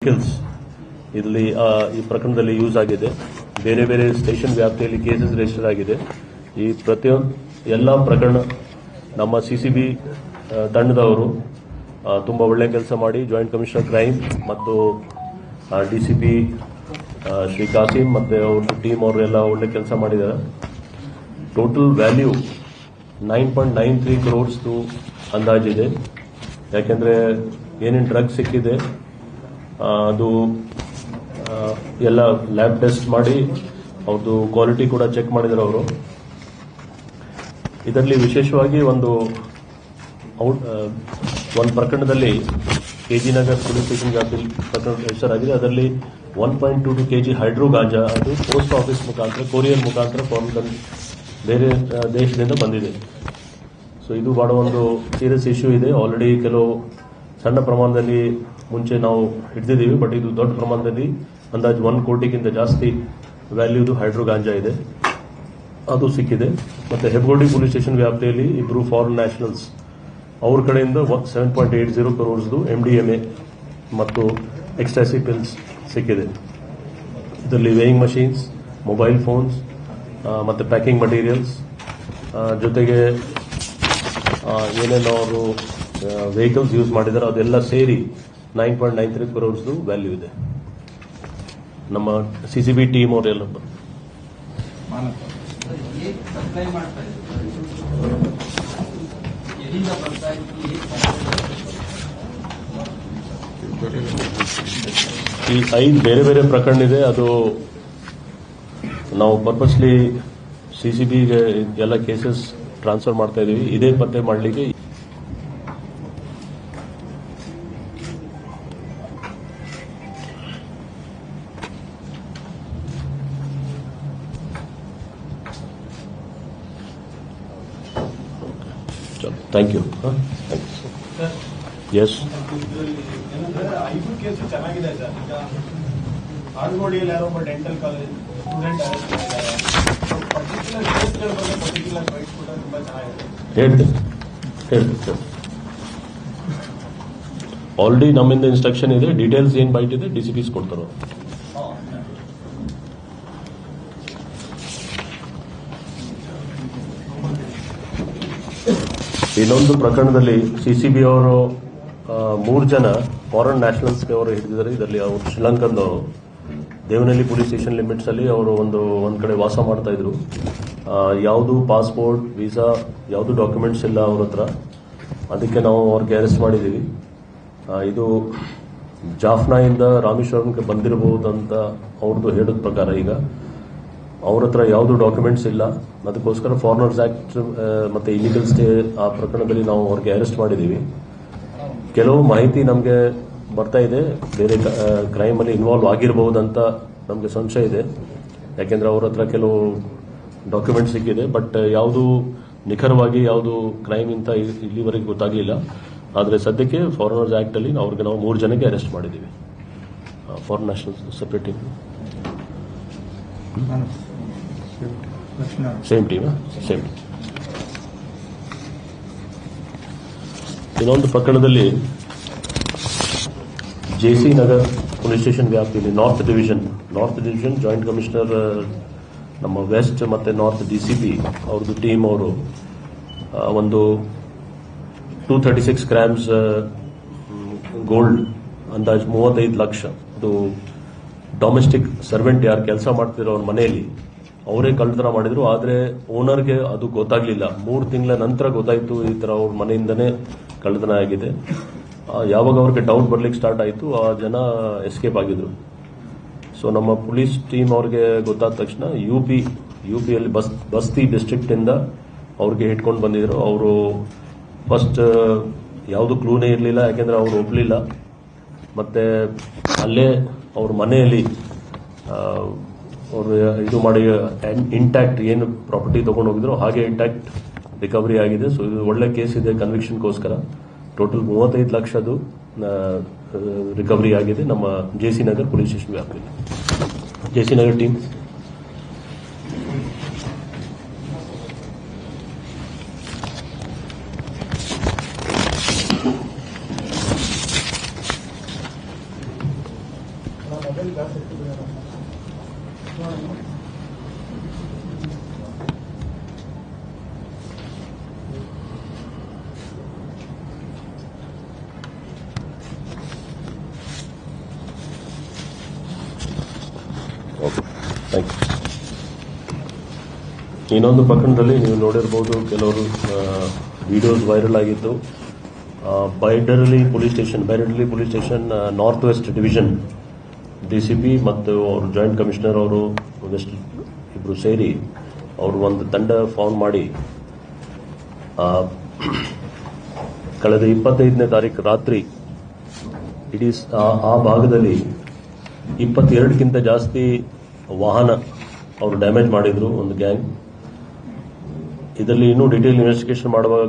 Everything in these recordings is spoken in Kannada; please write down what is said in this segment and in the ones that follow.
ವೆಹಿಕಲ್ಸ್ ಇಲ್ಲಿ ಈ ಪ್ರಕರಣದಲ್ಲಿ ಯೂಸ್ ಆಗಿದೆ. ಬೇರೆ ಬೇರೆ ಸ್ಟೇಷನ್ ವ್ಯಾಪ್ತಿಯಲ್ಲಿ ಕೇಸಸ್ ರಿಜಿಸ್ಟರ್ ಆಗಿದೆ. ಈ ಎಲ್ಲ ಪ್ರಕರಣ ನಮ್ಮ ಸಿಸಿಬಿ ತಂಡದವರು ತುಂಬಾ ಒಳ್ಳೆ ಕೆಲಸ ಮಾಡಿ ಜಾಯಿಂಟ್ ಕಮಿಷನರ್ ಕ್ರೈಮ್ ಮತ್ತು ಡಿಸಿಪಿ ಶ್ರೀ ಕಾಸಿಂ ಮತ್ತೆ ಅವ್ರ ಟೀಮ್ ಅವರೆಲ್ಲ ಒಳ್ಳೆ ಕೆಲಸ ಮಾಡಿದ್ದಾರೆ. Total value 9.93 crores ಅಂದಾಜಿದೆ. ಯಾಕೆಂದ್ರೆ ಏನೇನು ಡ್ರಗ್ಸ್ ಸಿಕ್ಕಿದೆ ಅದು ಎಲ್ಲ ಲ್ಯಾಬ್ ಟೆಸ್ಟ್ ಮಾಡಿ ಅವ್ರದ್ದು ಕ್ವಾಲಿಟಿ ಕೂಡ ಚೆಕ್ ಮಾಡಿದ್ದಾರೆ ಅವರು. ಇದರಲ್ಲಿ ವಿಶೇಷವಾಗಿ ಒಂದು ಪ್ರಕರಣದಲ್ಲಿ ಕೆಜಿ ನಗರ್ ಪೊಲೀಸ್ ಸ್ಟೇಷನ್ ವ್ಯಾಪ್ತಿಯಲ್ಲಿ ಪ್ರಕರಣ ರಿಜಿಸ್ಟರ್ ಆಗಿದೆ. ಅದರಲ್ಲಿ 1.22 kg ಹೈಡ್ರೋ ಗಾಂಜಾ ಅದು ಪೋಸ್ಟ್ ಆಫೀಸ್ ಮುಖಾಂತರ ಕೊರಿಯರ್ ಮುಖಾಂತರ ಬೇರೆ ದೇಶದಿಂದ ಬಂದಿದೆ. ಸೊ ಇದು ಬಹಳ ಒಂದು ಸೀರಿಯಸ್ ಇಶ್ಯೂ ಇದೆ. ಆಲ್ರೆಡಿ ಕೆಲವು ಸಣ್ಣ ಪ್ರಮಾಣದಲ್ಲಿ ಮುಂಚೆ ನಾವು ಹಿಡಿದಿದ್ದೀವಿ, ಬಟ್ ಇದು ದೊಡ್ಡ ಪ್ರಮಾಣದಲ್ಲಿ ಅಂದಾಜು 1 ಕೋಟಿಗಿಂತ ಜಾಸ್ತಿ ವ್ಯಾಲ್ಯೂದು ಹೈಡ್ರೋ ಗಾಂಜಾ ಇದೆ, ಅದು ಸಿಕ್ಕಿದೆ. ಮತ್ತೆ ಹೆಬ್ಬಗೋಡಿ ಪೊಲೀಸ್ ಸ್ಟೇಷನ್ ವ್ಯಾಪ್ತಿಯಲ್ಲಿ ಇಬ್ಬರು ಫಾರಿನ್ ನ್ಯಾಷನಲ್ಸ್ ಅವ್ರ ಕಡೆಯಿಂದ 7.80 crores MDMA ಮತ್ತು ಎಕ್ಸ್ಟ್ಯಾಸಿ ಪಿಲ್ಸ್ ಸಿಕ್ಕಿದೆ. ಇದರಲ್ಲಿ ವೇಯಿಂಗ್ ಮಷೀನ್ಸ್, ಮೊಬೈಲ್ ಫೋನ್ಸ್ ಮತ್ತೆ ಪ್ಯಾಕಿಂಗ್ ಮಟೀರಿಯಲ್ಸ್ ಜೊತೆಗೆ ಏನೇನು ಅವರು ವೆಹಿಕಲ್ಸ್ ಯೂಸ್ ಮಾಡಿದಾರೆ ಅದೆಲ್ಲ ಸೇರಿ 9.93 crores ವ್ಯಾಲ್ಯೂ ಇದೆ. ನಮ್ಮ ಸಿಸಿಬಿ ಟೀಮ್ ಅವರೆಲ್ಲ ಈ 5 ಬೇರೆ ಬೇರೆ ಪ್ರಕರಣ ಇದೆ. ಅದು ನಾವು ಪರ್ಪಸ್ಲಿ ಸಿಸಿಬಿಗೆ ಎಲ್ಲ ಕೇಸಸ್ ಟ್ರಾನ್ಸ್ಫರ್ ಮಾಡ್ತಾ ಇದೀವಿ ಇದೇ ಪತ್ತೆ ಮಾಡಲಿಕ್ಕೆ. Thank you. ಎಸ್, ಚೆನ್ನಾಗಿದೆ ಸರ್. ಈಗ ಆಲ್ಗೋಡಿಯಲ್ಲಿ ಯಾರೋ ಒಬ್ಬ ಡೆಂಟಲ್ ಕಾಲೇಜ್ ಸ್ಟೂಡೆಂಟ್ ಅರೆಸ್ಟ್ ಮಾಡಿದ್ದಾರೆ. ಪರ್ಟಿಕ್ಯುಲರ್ ಕೇಸ್ಗಳ ಬಗ್ಗೆ ಪರ್ಟಿಕ್ಯುಲರ್ ಫೈಟ್ಸ್ ಕೂಡ ತುಂಬಾ ಚೆನ್ನಾಗಿದೆ. ಹೇಳ್ತೀನಿ ಆಲ್ರೆಡಿ ನಮ್ಮಿಂದ ಇನ್ಸ್ಟ್ರಕ್ಷನ್ ಇದೆ. ಡೀಟೇಲ್ಸ್ ಏನ್ ಬೈಟ್ ಇದೆ ಡಿಸಿಪಿಸ್ ಕೊಡ್ತಾರೋ. ಇನ್ನೊಂದು ಪ್ರಕರಣದಲ್ಲಿ ಸಿಸಿಬಿ ಅವರು 3 ಜನ ಫಾರಿನ್ ನ್ಯಾಷನಲ್ಸ್ಗೆ ಅವರು ಹಿಡಿದಿದ್ದಾರೆ. ಇದರಲ್ಲಿ ಅವರು ಶ್ರೀಲಂಕಾದವರು ದೇವನಹಳ್ಳಿ ಪೊಲೀಸ್ ಸ್ಟೇಷನ್ ಲಿಮಿಟ್ಸ್ ಅಲ್ಲಿ ಅವರು ಒಂದ್ ಕಡೆ ವಾಸ ಮಾಡ್ತಾ ಇದ್ರು. ಯಾವುದು ಪಾಸ್ಪೋರ್ಟ್, ವೀಸಾ, ಯಾವುದು ಡಾಕ್ಯುಮೆಂಟ್ಸ್ ಇಲ್ಲ ಅವ್ರ ಹತ್ರ. ಅದಕ್ಕೆ ನಾವು ಅವ್ರಿಗೆ ಅರೆಸ್ಟ್ ಮಾಡಿದ್ದೀವಿ. ಇದು ಜಾಫ್ನಾಯಿಂದ ರಾಮೇಶ್ವರಂಗೆ ಬಂದಿರಬಹುದಂತ ಅವ್ರದ್ದು ಹೇಳಿದ ಪ್ರಕಾರ ಈಗ ಅವ್ರ ಹತ್ರ ಯಾವುದು ಡಾಕ್ಯುಮೆಂಟ್ಸ್ ಇಲ್ಲ. ಅದಕ್ಕೋಸ್ಕರ ಫಾರಿನರ್ಸ್ ಆಕ್ಟ್ ಮತ್ತೆ ಇಲಿಗಲ್ ಸ್ಟೇ ಆ ಪ್ರಕರಣದಲ್ಲಿ ನಾವು ಅವ್ರಿಗೆ ಅರೆಸ್ಟ್ ಮಾಡಿದ್ದೀವಿ. ಕೆಲವು ಮಾಹಿತಿ ನಮಗೆ ಬರ್ತಾ ಇದೆ, ಬೇರೆ ಕ್ರೈಮ್ ಅಲ್ಲಿ ಇನ್ವಾಲ್ವ್ ಆಗಿರಬಹುದಂತ ನಮಗೆ ಸಂಶಯ ಇದೆ. ಯಾಕೆಂದ್ರೆ ಅವ್ರ ಹತ್ರ ಕೆಲವು ಡಾಕ್ಯುಮೆಂಟ್ಸ್ ಸಿಕ್ಕಿದೆ, ಬಟ್ ಯಾವುದು ನಿಖರವಾಗಿ ಯಾವುದು ಕ್ರೈಮ್ ಅಂತ ಇಲ್ಲಿವರೆಗೆ ಗೊತ್ತಾಗಲಿಲ್ಲ. ಆದರೆ ಸದ್ಯಕ್ಕೆ ಫಾರಿನರ್ಸ್ ಆಕ್ಟ್ ಅಲ್ಲಿ ಅವ್ರಿಗೆ ನಾವು 3 ಜನಕ್ಕೆ ಅರೆಸ್ಟ್ ಮಾಡಿದ್ದೀವಿ. Foreign nationals separating same team. ಇನ್ನೊಂದು ಪ್ರಕರಣದಲ್ಲಿ ಜೆಸಿ ನಗರ್ ಪೊಲೀಸ್ ಸ್ಟೇಷನ್ ವ್ಯಾಪ್ತಿಯಲ್ಲಿ ನಾರ್ತ್ ಡಿವಿಷನ್ ಜಾಯಿಂಟ್ ಕಮಿಷನರ್ ನಮ್ಮ ವೆಸ್ಟ್ ಮತ್ತೆ ನಾರ್ತ್ ಡಿಸಿಪಿ ಅವ್ರದ್ದು ಟೀಮ್ ಅವರು ಒಂದು 236 grams ಗೋಲ್ಡ್ ಅಂದಾಜು 35 ಲಕ್ಷ ಅದು ಡೊಮೆಸ್ಟಿಕ್ ಸರ್ವೆಂಟ್ ಯಾರು ಕೆಲಸ ಮಾಡ್ತಿರೋ ಅವ್ರ ಮನೆಯಲ್ಲಿ ಅವರೇ ಕಳ್ಳತನ ಮಾಡಿದ್ರು. ಆದರೆ ಓನರ್ಗೆ ಅದು ಗೊತ್ತಾಗ್ಲಿಲ್ಲ. 3 ತಿಂಗಳ ನಂತರ ಗೊತ್ತಾಯ್ತು ಈ ತರ ಅವ್ರ ಮನೆಯಿಂದನೇ ಕಳ್ಳತನ ಆಗಿದೆ. ಯಾವಾಗ ಅವ್ರಿಗೆ ಡೌಟ್ ಬರ್ಲಿಕ್ಕೆ ಸ್ಟಾರ್ಟ್ ಆಯಿತು ಆ ಜನ ಎಸ್ಕೇಪ್ ಆಗಿದ್ರು. ಸೊ ನಮ್ಮ ಪೊಲೀಸ್ ಟೀಮ್ ಅವ್ರಿಗೆ ಗೊತ್ತಾದ ತಕ್ಷಣ ಯುಪಿಯಲ್ಲಿ ಬಸ್ತಿ ಡಿಸ್ಟ್ರಿಕ್ಟ್ ಇಂದ ಅವ್ರಿಗೆ ಹಿಡ್ಕೊಂಡು ಬಂದಿದ್ರು. ಅವರು ಫಸ್ಟ್ ಯಾವುದು ಕ್ಲೂನೇ ಇರಲಿಲ್ಲ, ಯಾಕೆಂದ್ರೆ ಅವರು ಒಪ್ಪಲಿಲ್ಲ. ಮತ್ತೆ ಅಲ್ಲೇ ಅವ್ರ ಮನೆಯಲ್ಲಿ ಅವರು ಇದು ಮಾಡಿ ಇಂಟ್ಯಾಕ್ಟ್ ಏನು ಪ್ರಾಪರ್ಟಿ ತಗೊಂಡು ಹೋಗಿದ್ರು ಹಾಗೆ ಇಂಟ್ಯಾಕ್ಟ್ ರಿಕವರಿ ಆಗಿದೆ. ಸೊ ಇದು ಒಳ್ಳೆ ಕೇಸ್ ಇದೆ ಕನ್ವಿಕ್ಷನ್ಗೋಸ್ಕರ. ಟೋಟಲ್ 35 ಲಕ್ಷದು ರಿಕವರಿ ಆಗಿದೆ ನಮ್ಮ ಜೆಸಿ ನಗರ್ ಪೊಲೀಸ್ ಸ್ಟೇಷನ್ ವ್ಯಾಪ್ತಿಯಲ್ಲಿ. ಜೆಸಿ ನಗರ್ ಟೀಮ್ ಇನ್ನೊಂದು ಪ್ರಕರಣದಲ್ಲಿ ನೀವು ನೋಡಿರ್ಬೋದು, ಕೆಲವರು ವಿಡಿಯೋಸ್ ವೈರಲ್ ಆಗಿತ್ತು. ಬೈಡರ್ಲಿ police station north west division DCP ಮತ್ತು ಅವರು ಜಾಯಿಂಟ್ ಕಮಿಷನರ್ ಅವರು ವೆಸ್ಟ್ ಇಬ್ರು ಸೇರಿ ಅವರು ಒಂದು ತಂಡ ಫಾರ್ಮ್ ಮಾಡಿ ಕಳೆದ 25ನೇ ತಾರೀಕು ರಾತ್ರಿ ಇಡೀ ಆ ಭಾಗದಲ್ಲಿ 22ಕ್ಕಿಂತ ಜಾಸ್ತಿ ವಾಹನ ಅವರು ಡ್ಯಾಮೇಜ್ ಮಾಡಿದ್ರು, ಒಂದು ಗ್ಯಾಂಗ್. ಇದರಲ್ಲಿ ಇನ್ನೂ ಡೀಟೇಲ್ ಇನ್ವೆಸ್ಟಿಗೇಷನ್ ಮಾಡುವಾಗ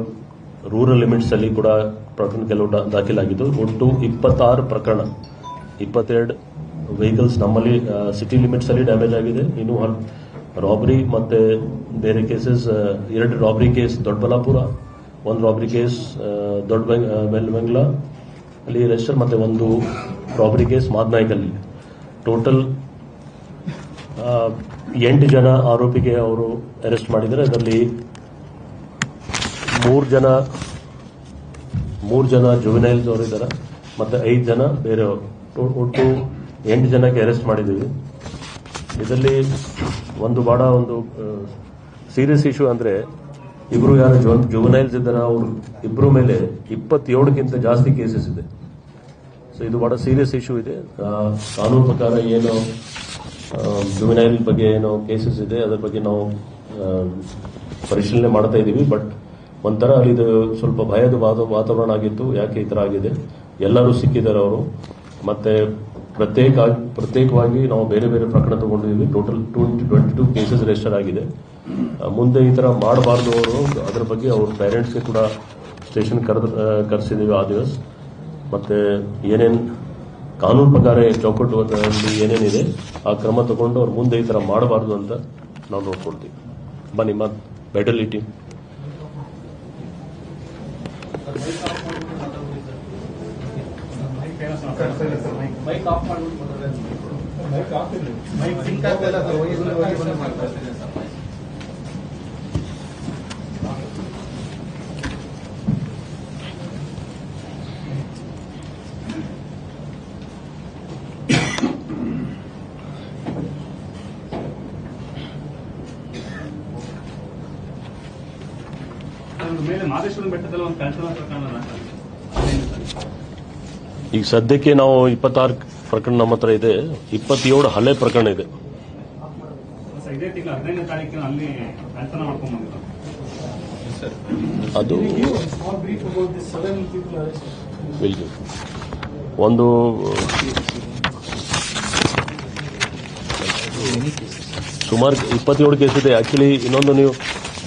ರೂರಲ್ ಲಿಮಿಟ್ಸ್ ಅಲ್ಲಿ ಕೂಡ ಪ್ರಕರಣ ಕೆಲವು ದಾಖಲಾಗಿದ್ದು. ಒಟ್ಟು 26 ಪ್ರಕರಣ, 22 ವೆಹಿಕಲ್ಸ್ ನಮ್ಮಲ್ಲಿ ಸಿಟಿ ಲಿಮಿಟ್ಸ್ ಅಲ್ಲಿ ಡ್ಯಾಮೇಜ್ ಆಗಿದೆ. ಇನ್ನು ರಾಬರಿ ಮತ್ತೆ ಬೇರೆ cases, 2 robbery case Doddaballapur, 1 robbery case ಬೆಂಗ್ಲಾ ಅಲ್ಲಿ ರಿಜಿಸ್ಟರ್, ಮತ್ತೆ 1 ರಾಬರಿ ಕೇಸ್ ಮಾದನಾಯ್ಕಲ್ಲಿ. ಟೋಟಲ್ 8 ಜನ ಆರೋಪಿಗೆ ಅವರು ಅರೆಸ್ಟ್ ಮಾಡಿದ್ದಾರೆ. ಅದರಲ್ಲಿ 3 ಜನ ಜುವೆನೈಲ್ಸ್ ಅವರು ಇದ್ದಾರೆ, ಮತ್ತೆ 5 ಜನ ಬೇರೆಯವರು. ಒಟ್ಟು 8 ಜನಕ್ಕೆ ಅರೆಸ್ಟ್ ಮಾಡಿದ್ದೀವಿ. ಇದರಲ್ಲಿ ಒಂದು ಸೀರಿಯಸ್ ಇಶ್ಯೂ ಅಂದ್ರೆ, ಇಬ್ರು ಯಾರು ಜುವೆನೈಲ್ಸ್ ಇದ್ದಾರೆ ಅವರು ಇಬ್ರು ಮೇಲೆ 27ಕ್ಕಿಂತ ಜಾಸ್ತಿ ಕೇಸಸ್ ಇದೆ. ಸೊ ಇದು ಬಹಳ ಸೀರಿಯಸ್ ಇಶ್ಯೂ ಇದೆ. ಕಾನೂನು ಪ್ರಕಾರ ಏನು ಜುವೆನೈಲ್ ಬಗ್ಗೆ ಏನೋ ಕೇಸಸ್ ಇದೆ, ಅದರ ಬಗ್ಗೆ ನಾವು ಪರಿಶೀಲನೆ ಮಾಡ್ತಾ ಇದ್ದೀವಿ. ಬಟ್ ಒಂಥರ ಅಲ್ಲಿ ಇದು ಸ್ವಲ್ಪ ಭಯದ ವಾತಾವರಣ ಆಗಿತ್ತು. ಯಾಕೆ ಈ ತರ ಆಗಿದೆ, ಎಲ್ಲರೂ ಸಿಕ್ಕಿದ್ದಾರೆ ಅವರು. ಮತ್ತೆ ಪ್ರತ್ಯೇಕವಾಗಿ ನಾವು ಬೇರೆ ಬೇರೆ ಪ್ರಕರಣ ತಗೊಂಡಿದ್ದೀವಿ. ಟೋಟಲ್ 22 ಕೇಸಸ್ ರಿಜಿಸ್ಟರ್ ಆಗಿದೆ. ಮುಂದೆ ಈ ತರ ಮಾಡಬಾರ್ದು ಅವರು, ಅದರ ಬಗ್ಗೆ ಅವ್ರ ಪೇರೆಂಟ್ಸ್ಗೆ ಕೂಡ ಸ್ಟೇಷನ್ ಕರೆಸಿದ್ದೀವಿ ಆ ದಿವಸ. ಮತ್ತೆ ಏನೇನು ಕಾನೂನು ಪ್ರಕಾರ ಚೌಕಟ್ಟುಗಳಲ್ಲಿ ಏನೇನಿದೆ ಆ ಕ್ರಮ ತಗೊಂಡು ಅವ್ರು ಮುಂದೆ ಈ ತರ ಮಾಡಬಾರ್ದು ಅಂತ ನಾವು ನೋಡ್ಕೊಳ್ತೀವಿ. ಬನ್ನಿ ಬೆಟರ್ಲಿ team. Mic off mic sync ಆಗ್ತಿಲ್ಲ ಸರ್, ಹೋಗಿ ಮಾಡ್ತಾ ಇದ್ದೀನಿ ಸರ್. ಮೇಲೆ ಮಾದೇಶ್ವರನ ಬೆಟ್ಟದಲ್ಲಿ ಒಂದು ಕಂಟೋನರ್ ಪ್ರಕರಣ. ಈಗ ಸದ್ಯಕ್ಕೆ ನಾವು 26 ಪ್ರಕರಣ ನಮ್ಮ ಹತ್ರ ಇದೆ, 27 ಹಳೆ ಪ್ರಕರಣ ಇದೆ. ಇದೇ ತಿಂಗಳ 15ನೇ ತಾರೀಕಿನ ಅಲ್ಲಿ ಕಂಟೋನ ಮಾಡ್ಕೊಂಡು ಬಂದಿದ್ದಾರೆ. ಅದು ಒಂದು ಸುಮಾರು 27 ಕೇಸ್ ಇದೆ. ಆಕ್ಚುಲಿ ಇನ್ನೊಂದು ನೀವು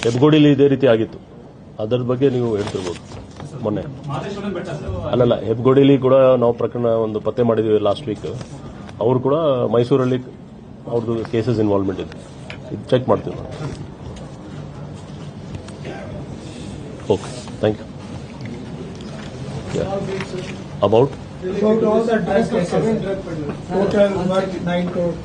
ಹೆಬ್ಗೋಡಿಲಿ ಇದೇ ರೀತಿ ಆಗಿತ್ತು, ಅದರ ಬಗ್ಗೆ ನೀವು ಹೇಳ್ತಿರ್ಬೋದು. ಮೊನ್ನೆ ಅಲ್ಲಲ್ಲ, ಹೆಬ್ಗೋಡಿಲಿ ಕೂಡ ನಾವು ಪ್ರಕರಣ ಒಂದು ಪತ್ತೆ ಮಾಡಿದ್ವಿ ಲಾಸ್ಟ್ ವೀಕ್. ಅವರು ಕೂಡ ಮೈಸೂರಲ್ಲಿ ಅವ್ರದ್ದು ಕೇಸಸ್ ಇನ್ವಾಲ್ವ್ಮೆಂಟ್ ಇದೆ, ಇದು ಚೆಕ್ ಮಾಡ್ತೀವಿ ನಾವು. Okay, thank you. About all the drug cases, total 9 crore.